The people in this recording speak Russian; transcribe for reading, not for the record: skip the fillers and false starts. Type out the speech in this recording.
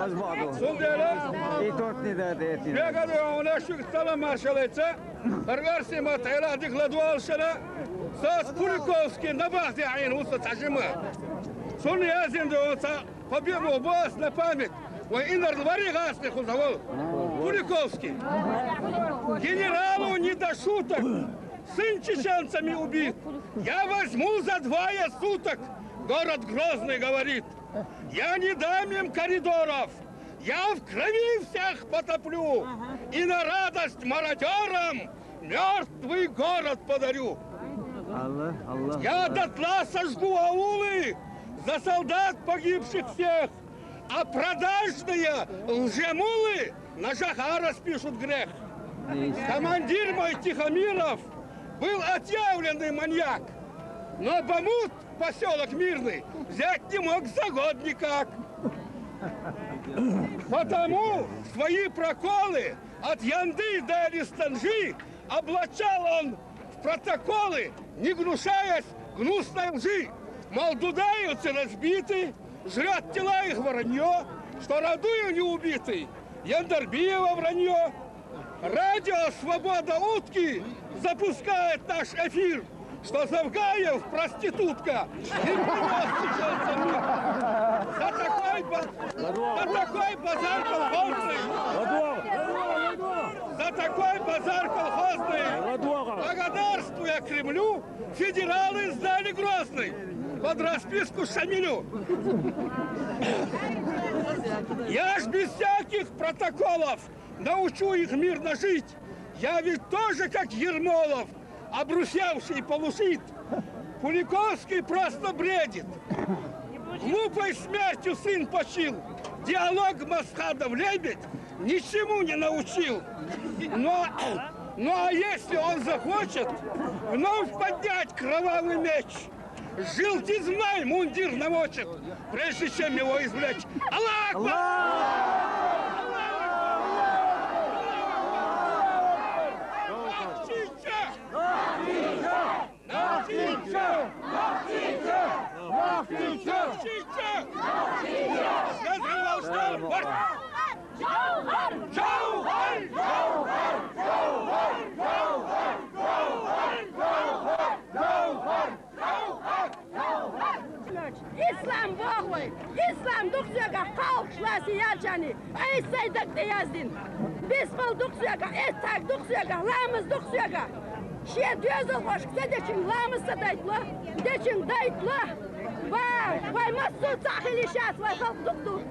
Özbadı. Sundere. İtot ne derdi etin? Я говорю, у нас еще стала маршалица. Аргарси матайра дикладуал шара. Сас Куликовский на базе айн уста тажима. Сон я зиндуется побему бас на память. Ой, инар лвари гасли хузавол. Куликовский. Генералу не до шуток. Сын чеченцами убит. Я возьму за 2 суток. Город Грозный говорит. Я не дам им коридоров. Я в крови всех потоплю. И на радость мародерам мертвый город подарю. Allah, Allah. Я дотла сожгу аулы за солдат погибших всех. А продажные лжемулы на Жахара спишут грех. Командир мой Тихомиров был отъявленный маньяк. Но Бамут, поселок Мирный, взять не мог за год никак. Потому свои проколы от Янды до Аристанжи облачал он в протоколы, не гнушаясь гнусной лжи. Мол, дудаются разбиты, жрет тела их воронье, что родую не убитый, Яндарбиева вранье. Радио «Свобода утки» запускает наш эфир, что Завгаев проститутка и привоз сейчас мир. За такой базар колхозный. За такой базар колхозный. Благодарствуя Кремлю, федералы сдали Грозный под расписку Шамилю. Я ж без всяких протоколов научу их мирно жить. Я ведь тоже как Ермолов, обрусявший полушит. Куликовский просто бредит. Глупой смертью сын почил. Диалог Масхадов-Лебедь ничему не научил. Ну а если он захочет вновь поднять кровавый меч, желтый змей мундир намочит, прежде чем его извлечь. Аллах Акбар! İslam boğuy, İslam duksuyaka kalkışlası yalçani, ay saydak da yazdın. Biz kıl duksuyaka, ettak duksuyaka, lamız duksuyaka. Şiyet yüzül hoşksa deçin lamızsa daytla, deçin daytla. Vay massul sahili şat, vay halk duktu.